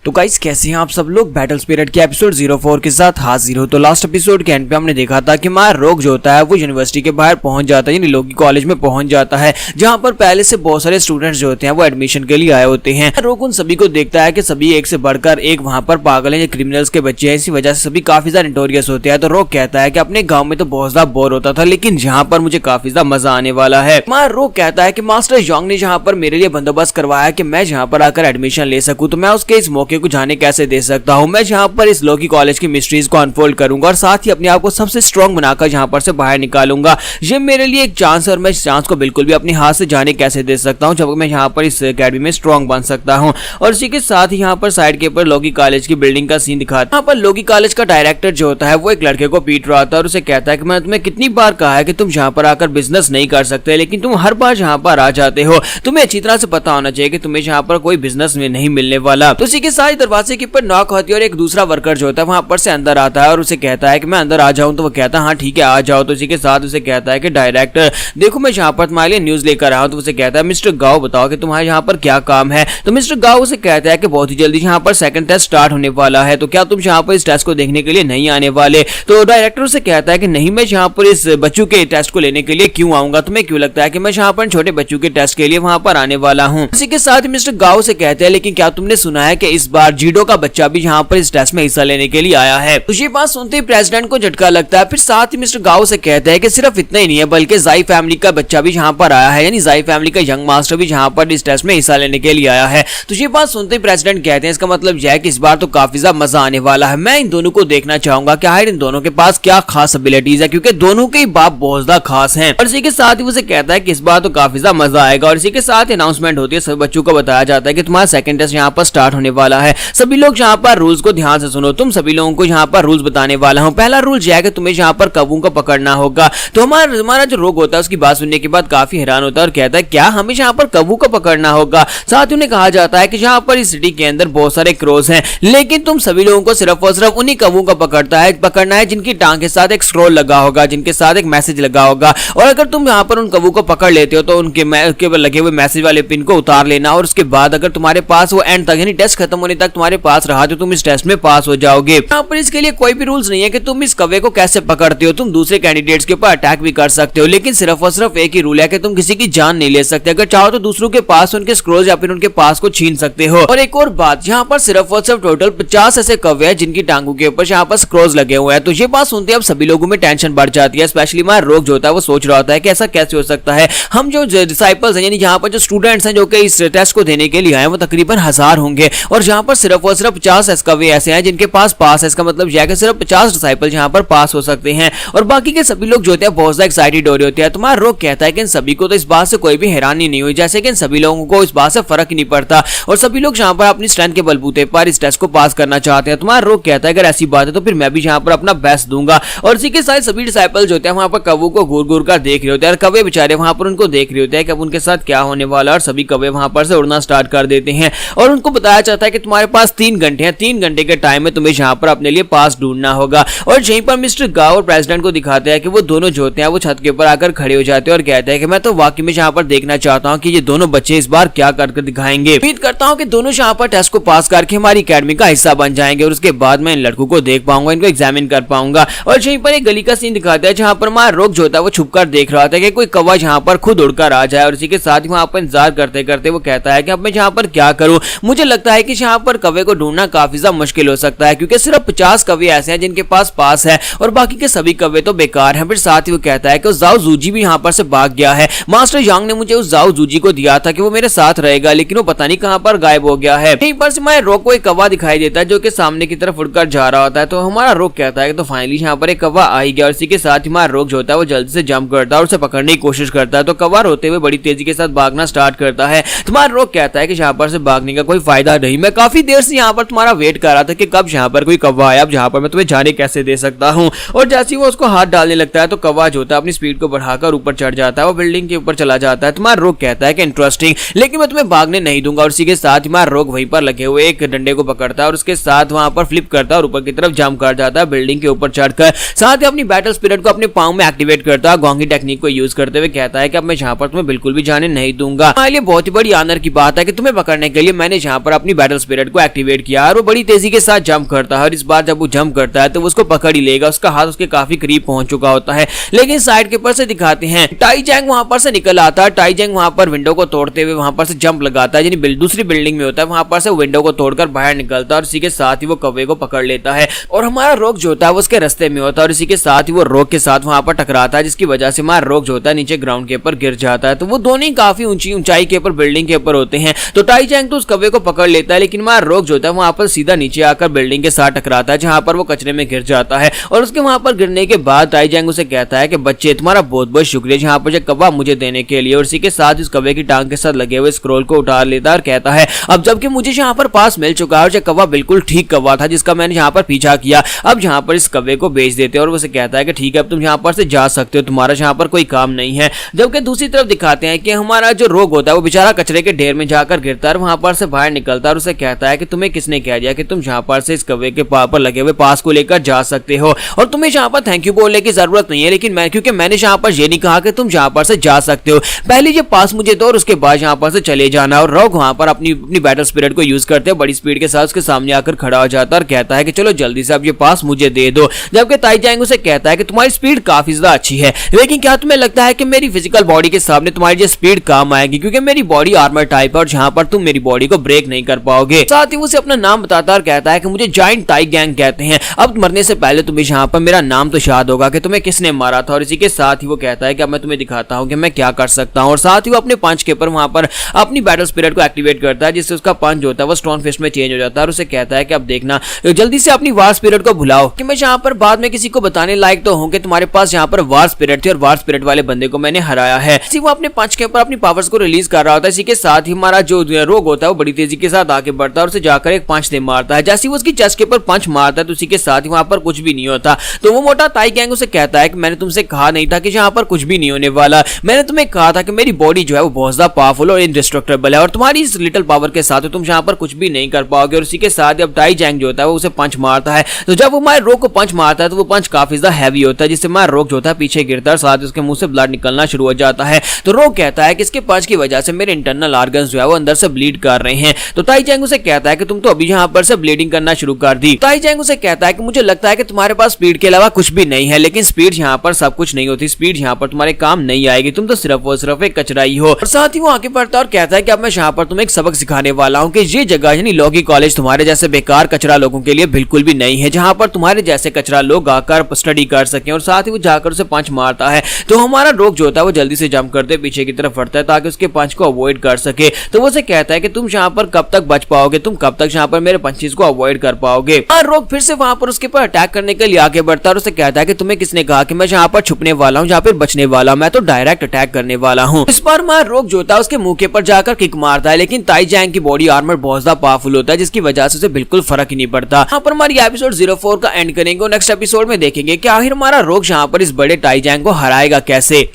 तो गाइस कैसे हैं आप सब लोग। बैटल स्पिरिट के एपिसोड 04 के साथ हाजिर हो। तो लास्ट एपिसोड के एंड पे हमने देखा था कि हमारा रोग जो होता है वो यूनिवर्सिटी के बाहर पहुंच जाता है, यानी लोकी कॉलेज में पहुंच जाता है, जहां पर पहले से बहुत सारे स्टूडेंट्स जो होते हैं वो एडमिशन के लिए आए होते हैं। रोग उन सभी को देखता है कि सभी एक से बढ़कर एक वहां पर पागल हैं, क्रिमिनल्स के बच्चे हैं, इसी वजह से सभी काफी ज्यादा नोटोरियस होते हैं। तो रोग कहता है कि अपने गाँव में तो बहुत ज्यादा बोर होता था, लेकिन यहाँ पर मुझे काफी ज्यादा मजा आने वाला है। हमारा रोग कहता है कि मास्टर जोंग ने जहाँ पर मेरे लिए बंदोबस्त करवाया कि मैं जहाँ पर आकर एडमिशन ले सकूं, तो मैं उसके इस मौके को जाने कैसे दे सकता हूं। मैं जहां पर इस लोकी कॉलेज की मिस्ट्रीज को अनफोल्ड करूंगा और साथ ही अपने आप को सबसे स्ट्रांग बनाकर जहां पर से बाहर निकालूंगा। ये मेरे लिए एक चांस है और मैं इस चांस को बिल्कुल भी अपने हाथ से जाने कैसे दे सकता हूं, जब मैं यहां पर इस एकेडमी में स्ट्रांग बन सकता हूं। और इसी के साथ ही यहां पर साइड के ऊपर लोकी कॉलेज की बिल्डिंग का सीन दिखाता है। यहां पर लोकी कॉलेज का डायरेक्टर जो होता है वो एक लड़के को पीट रहा था और उसे कहता है कि मैं तुम्हें कितनी बार कहा है कि तुम यहां पर आकर बिजनेस नहीं कर सकते, लेकिन तुम हर बार यहां पर आ जाते हो। तुम्हें अच्छी तरह से पता होना चाहिए कि तुम्हें यहां पर कोई बिजनेस में नहीं मिलने वाला। तो इसी के साथ दरवाजे के ऊपर नॉक होती है और एक दूसरा वर्कर जो होता है वहां पर से अंदर आता है और उसे कहता है कि मैं अंदर आ जाऊं। तो वो कहता है हाँ ठीक है आ जाओ। तो इसी के साथ उसे कहता है कि डायरेक्टर देखो मैं यहाँ पर तुम्हारे लिए न्यूज लेकर आया हूं। तो उसे कहता है मिस्टर गाओ बताओ कि तुम्हारे यहाँ पर क्या काम है। तो मिस्टर गाओ उसे कहता है कि बहुत ही जल्दी यहाँ पर सेकंड टेस्ट स्टार्ट होने वाला है, तो क्या तुम यहाँ पर इस टेस्ट को देखने के लिए नहीं आने वाले। तो डायरेक्टर उसे कहता है कि नहीं, मैं यहाँ पर इस बच्चों के टेस्ट को लेने के लिए क्यों आऊंगा, तुम्हें क्यों लगता है कि मैं यहाँ पर छोटे बच्चों के टेस्ट के लिए वहां पर आने वाला हूँ। इसी के साथ मिस्टर गाओ से कहते हैं लेकिन क्या तुमने सुना है कि इस बार जीडो का बच्चा भी यहाँ पर इस टेस्ट में हिस्सा लेने के लिए आया है। तो ये बात सुनते ही प्रेसिडेंट को झटका लगता है। फिर साथ ही मिस्टर गाओ से कहते हैं कि सिर्फ इतना ही नहीं है बल्कि जाई फैमिली का बच्चा भी यहाँ पर आया है, यानी जाई फैमिली का यंग मास्टर भी यहाँ पर इस टेस्ट में हिस्सा लेने के लिए आया है। तो ये बात सुनते ही प्रेसिडेंट कहते हैं इसका मतलब यह है कि इस बार तो काफी ज्यादा मजा आने वाला है। मैं इन दोनों को देखना चाहूंगा कि आखिर इन दोनों के पास क्या खास एबिलिटीज है, क्योंकि दोनों के बाप बहुत ज्यादा खास हैं। और इसी के साथ ही उसे कहता है कि इस बार तो काफी ज्यादा मजा आएगा। और इसी के साथ अनाउंसमेंट होती है, सभी बच्चों को बताया जाता है कि तुम्हारा सेकंड टेस्ट यहाँ पर स्टार्ट होने वाला है। सभी लोग यहाँ पर रूल्स को ध्यान से सुनो। तुम सभी लोगों को यहाँ पर रूल्स बताने वाला हूँ। पहला रूल यह है कि तुम्हें यहाँ पर कौवों को पकड़ना होगा। तो हमारा जो रोग होता है उसकी बात सुनने के बाद काफी हैरान होता है और कहता है क्या हमें यहाँ पर कौवों को पकड़ना होगा। साथ ही उन्हें कहा जाता है कि यहाँ पर इस सिटी के अंदर बहुत सारे क्रोस हैं, लेकिन तुम सभी लोगों को सिर्फ और सिर्फ उन्हीं कौवों को पकड़ना है जिनकी टांग के साथ एक स्क्रॉल लगा होगा, जिनके साथ एक मैसेज लगा होगा। और अगर तुम यहाँ पर उन कौवों को पकड़ लेते हो तो उनके लगे हुए मैसेज वाले पिन को उतार लेना और उसके बाद अगर तुम्हारे पास वो एंड तक यानी टेस्ट खत्म होने तक तुम्हारे पास रहा तो तुम इस टेस्ट में पास हो जाओगे। यहाँ पर इसके लिए कोई भी रूल्स नहीं है कि तुम इस कौवे को कैसे पकड़ते हो। तुम दूसरे कैंडिडेट्स के ऊपर अटैक भी कर सकते हो, लेकिन सिर्फ और सिर्फ एक ही रूल है कि तुम किसी की जान नहीं ले सकते। अगर चाहो तो दूसरों के पास उनके स्क्रोल या फिर उनके पास को छीन सकते हो। और एक और बात, यहाँ पर सिर्फ और सिर्फ टोटल 50 ऐसे कौवे हैं जिनकी टांगों के ऊपर यहाँ पर स्क्रोल्स लगे हुए हैं। तो ये बात सुनते अब सभी लोगों में टेंशन बढ़ जाती है। स्पेशली हमारा रोग जो होता है वो सोच रहा होता है कि ऐसा कैसे हो सकता है। हम जो डिसाइपल्स हैं यानी यहाँ पर जो स्टूडेंट्स हैं जो कि इस टेस्ट को देने के लिए आए वो तकरीबन 1000 होंगे, और यहाँ पर सिर्फ और सिर्फ 50 कौवे ऐसे हैं जिनके पास पास है। इसका मतलब यह है कि सिर्फ 50 डिसाइपल यहाँ पर पास हो सकते हैं और बाकी के सभी लोग जो होते हैं बहुत ज्यादा एक्साइटेड हो रहे होते हैं। तुम्हारा रोग कहता है कि इन सभी को तो इस बात से कोई भी हैरानी नहीं हुई, जैसे कि इन सभी लोगों को इस बात से फर्क ही नहीं पड़ता और सभी लोग यहाँ पर अपनी स्ट्रेंथ के बलबूते पर इस टेस्ट को पास करना चाहते हैं। तुम्हारा रोग कहता है अगर ऐसी बात है तो फिर मैं भी यहाँ पर अपना बेस्ट दूंगा। और इसी के साथ सभी डिसाइपल जो होते हैं वहां पर कौवों को घूर घूर कर देख रहे होते हैं और कौवे बेचारे वहां पर उनको देख रहे होते हैं कि अब उनके साथ क्या होने वाला है। और सभी कौवे वहां पर से उड़ना स्टार्ट कर देते हैं और उनको बताया जाता है कि तुम्हारे पास 3 घंटे हैं, 3 घंटे के टाइम में तुम्हें यहाँ पर अपने लिए पास ढूंढना होगा। और यहीं पर मिस्टर गाओ और प्रेसिडेंट को दिखाते हैं कि वो दोनों जो होते हैं वो छत के ऊपर आकर खड़े हो जाते हैं और कहते हैं कि मैं तो वाकई में यहाँ पर देखना चाहता हूँ कि ये दोनों बच्चे इस बार क्या करके दिखाएंगे। उम्मीद करता हूँ कि दोनों यहाँ पर टेस्ट को पास करके हमारी अकेडमी का हिस्सा बन जाएंगे और उसके बाद मैं इन लड़कों को देख पाऊंगा, इनको एग्जामिन कर पाऊंगा। और यहीं पर एक गली का सीन दिखाता है जहाँ पर हमारा रोग जो होता है वो छुपकर देख रहा था कि कोई कौवा यहाँ पर खुद उड़कर आ जाए। और इसी के साथ ही वहां पर इंतजार करते करते वो कहता है कि अब मैं यहाँ पर क्या करूं। मुझे लगता है कि यहाँ पर कौवे को ढूंढना काफी ज्यादा मुश्किल हो सकता है, क्योंकि सिर्फ 50 कौवे ऐसे हैं जिनके पास पास है और बाकी के सभी कौवे तो बेकार हैं। फिर साथ ही वो कहता है कि जाओ जूजी भी यहाँ पर से भाग गया है। मास्टर यांग ने मुझे उस जाओ जूजी को दिया था कि वो मेरे साथ रहेगा, लेकिन वो पता नहीं कहां पर गायब हो गया है। यहीं पर से हमारे रोग को एक कौवा दिखाई देता है जो कि सामने की तरफ उड़कर जा रहा होता है। तो हमारा रोग कहता है कि तो फाइनली यहाँ पर एक कौवा आ ही गया। और इसी के साथ ही हमारा रोग जो होता है वो जल्दी से जंप करता है और उसे पकड़ने की कोशिश करता है। तो कौवा रोते हुए बड़ी तेजी के साथ भागना स्टार्ट करता है। तुम्हारा रोग कहता है कि यहाँ पर से भागने का कोई फायदा नहीं, मैं काफी देर से यहाँ पर तुम्हारा वेट कर रहा था कि कब यहाँ पर कोई कौवा आया, अब यहाँ पर मैं तुम्हें जाने कैसे दे सकता हूँ। और जैसे ही वो उसको हाथ डालने लगता है तो कौवा जो होता है अपनी स्पीड को बढ़ाकर ऊपर चढ़ जाता है, वो बिल्डिंग के ऊपर चला जाता है। तुम्हारा रोग कहता है कि इंटरेस्टिंग, लेकिन मैं तुम्हें भागने नहीं दूंगा। और इसी के साथ हमारा रोग वहीं पर लगे हुए एक डंडे को पकड़ता है और उसके साथ वहां पर फ्लिप करता है और ऊपर की तरफ जंप कर जाता है बिल्डिंग के ऊपर चढ़कर। साथ ही अपनी बैटल स्पिरिट को अपने पांव में एक्टिवेट करता है, गोंगी टेक्निक को यूज करते हुए कहता है कि अब मैं यहाँ पर तुम्हें बिल्कुल भी जाने नहीं दूंगा। हमारे लिए बहुत ही बड़ी ऑनर की बात है कि तुम्हें पकड़ने के लिए मैंने यहाँ पर अपनी बैटल स्पिरिट को एक्टिवेट किया और वो बड़ी तेजी के साथ जंप करता है और इस बार जब वो जंप करता है तो उसको पकड़ ही लेगा। उसका हाथ उसके काफी करीब पहुंच चुका होता है, लेकिन साइड के ऊपर से दिखाते हैं टाई जैंग वहां पर से निकल आता है। टाई जैंग वहां पर विंडो को तोड़ते हुए वहां पर से जंप लगाता है, यानी दूसरी बिल्डिंग में होता है, वहां पर से विंडो को तोड़कर बाहर निकलता है और इसी के साथ ही वो कौवे को पकड़ लेता है और हमारा रोग जो होता है वो उसके रास्ते में होता है और इसी के साथ ही वो रोग के साथ वहां पर टकराता है, जिसकी वजह से हमारा रोग जो होता है नीचे ग्राउंड के ऊपर गिर जाता है। तो वो दोनों ही काफी ऊंचाई के ऊपर बिल्डिंग के ऊपर होते हैं। तो टाई जैंग तो उस कौवे को पकड़ लेता है, लेकिन हमारा रोग जो होता है वहां पर सीधा नीचे आकर बिल्डिंग के साथ टकराता है, जहां पर वो कचरे में गिर जाता है। और उसके वहां पर गिरने के बाद टाई जैंग उसे कहता है कि बच्चे तुम्हारा बहुत बहुत शुक्रिया जहां पर ये कौवा मुझे देने के लिए। और इसी के साथ इस कौवे की टांग के साथ लगे हुए स्क्रोल को उतार लेता है और कहता है अब जबकि मुझे यहाँ पर पास मिल चुका है और ये कौवा बिल्कुल ठीक कौवा था जिसका मैंने यहाँ पर पीछा किया, अब यहाँ पर इस कौवे को बेच देते हैं। और उसे कहता है कि ठीक है अब तुम यहाँ पर से जा सकते हो, तुम्हारा यहाँ पर कोई काम नहीं है। जबकि दूसरी तरफ दिखाते हैं कि हमारा जो रोग होता है वो बेचारा कचरे के ढेर में जाकर गिरता है, वहां पर से बाहर निकलता है और उसे कहता है कि तुम्हें किसने कह दिया कि तुम यहाँ पर से इस कौवे के पर लगे हुए पास को लेकर जा सकते हो और तुम्हें यहाँ पर थैंक यू बोलने की जरूरत नहीं है, लेकिन क्योंकि मैंने यहाँ पर ये नहीं कहा कि तुम यहाँ पर से जा सकते हो, पहले ये पास मुझे दो और उसके बाद यहाँ पर से चले जाना। और रोग वहां पर अपनी बैटल स्पिरिट को यूज करते हैं, बड़ी स्पीड के साथ उसके सामने आकर खड़ा हो जाता है और कहता है कि चलो जल्दी से अब ये पास मुझे दे दो। जबकि टाई जैंग उसे कहता है कि तुम्हारी स्पीड काफी ज्यादा अच्छी है, लेकिन क्या तुम्हें लगता है कि मेरी फिजिकल बॉडी के सामने तुम्हारी ये स्पीड काम आएगी, क्योंकि मेरी बॉडी आर्मर टाइप है और जहां पर तुम मेरी बॉडी को ब्रेक नहीं कर पाओगे। साथ ही उसे अपना नाम बताता और कहता है कि मुझे जायंट टाई गैंग कहते हैं, अब मरने से पहले तुम्हें यहाँ पर मेरा नाम तो याद होगा कि तुम्हें किसने मारा था। और इसी के साथ ही वो कहता है कि अब मैं तुम्हें दिखाता हूँ कि मैं क्या कर सकता हूँ। और साथ ही वो अपने पंच के ऊपर वहां पर अपनी बैटल स्पिरिट को एक्टिवेट करता है, जिससे उसका पंच होता है वो स्टोन फिस्ट में चेंज हो जाता है और उसे कहता है कि अब देखना जल्दी से अपनी वार स्पिरिट को भुलाओ कि मैं यहाँ पर बाद में किसी को बताने लायक तो हूँ कि तुम्हारे पास यहाँ पर वार स्पिरिट थी और वार स्पिरिट वाले बंदे को मैंने हराया है। वो अपने पंच के ऊपर अपनी पावर्स को रिलीज कर रहा होता है। इसी के साथ ही हमारा जो रोग होता है वो बड़ी तेजी के साथ आगे बढ़ता है और उसे जाकर एक पंच दे मारता है। जैसे वो उसकी चेस्ट के ऊपर पंच मारता है तो उसी के साथ ही वहां पर कुछ भी नहीं होता। तो वो मोटा टाई गैंग उसे कहता है कि मैंने तुमसे कहा नहीं था कि यहाँ पर कुछ भी नहीं होने वाला, मैंने तुम्हें कहा था कि मेरी बॉडी जो है वो बहुत ज्यादा पावरफुल और इंडिस्ट्रक्टेबल है और तुम्हारी इस लिटिल पावर के साथ तुम यहाँ पर कुछ भी नहीं कर पाओगे। और इसी के साथ ही अब टाई जैंग जो होता है वो उसे पंच मारता है। तो जब वो हमारे रोग को पंच मारता है तो वो पंच काफी ज्यादा हैवी होता है, जिससे हमारा रोग जो होता है पीछे गिरता है और साथ ही उसके मुंह से ब्लड निकलना शुरू हो जाता है। तो रोग कहता है कि इसके पंच की वजह से मेरे इंटरनल ऑर्गन्स जो है वो अंदर से ब्लीड कर रहे हैं। तो टाई जैंग उसे कहता है कि तुम तो अभी यहाँ पर से ब्लीडिंग करना शुरू कर दी। टाई जैंग उसे कहता है कि मुझे लगता है कि तुम्हारे पास स्पीड के अलावा कुछ भी नहीं है, लेकिन स्पीड यहाँ पर सब कुछ नहीं होती, स्पीड यहाँ पर तुम्हारे काम नहीं आएगी, तुम तो सिर्फ और सिर्फ एक कचरा ही हो। और साथ ही वो आगे बढ़ता है और कहता है कि अब मैं यहाँ पर तुम्हें एक सबक सिखाने वाला हूँ कि ये जगह यानी लॉगी कॉलेज तुम्हारे जैसे बेकार कचरा लोगों के लिए बिल्कुल भी नहीं है, जहाँ पर तुम्हारे जैसे कचरा लोग आकर स्टडी कर सके। और साथ ही वो जाकर उसे पंच मारता है तो हमारा रोग जो होता है वो जल्दी से जंप करते पीछे की तरफ बढ़ता है ताकि उसके पंच को अवॉइड कर सके। तो वो उसे कहता है कि तुम यहाँ पर कब तक बच पाओगे, तुम कब तक यहाँ पर मेरे पंचेस को अवॉइड कर पाओगे। रोग फिर से वहां पर उसके ऊपर अटैक करने के लिए आगे बढ़ता है और उसे कहता है कि तुम्हें किसने कहा कि मैं यहाँ पर छुपने वाला हूँ, यहाँ पर बचने वाला, मैं तो डायरेक्ट अटैक करने वाला हूँ। इस बार हमारा रोग जो होता है उसके मुंह के ऊपर जाकर किक मारता है, लेकिन टाई जैंग की बॉडी आर्मर बहुत ज्यादा पावरफुल होता है, जिसकी वजह से उसे बिल्कुल फर्क ही नहीं पड़ता। यहाँ पर हमारी एपिसोड 04 का एंड करेंगे और नेक्स्ट एपिसोड में देखेंगे कि आखिर हमारा रोग यहाँ पर इस बड़े टाई जैंग को हराएगा कैसे।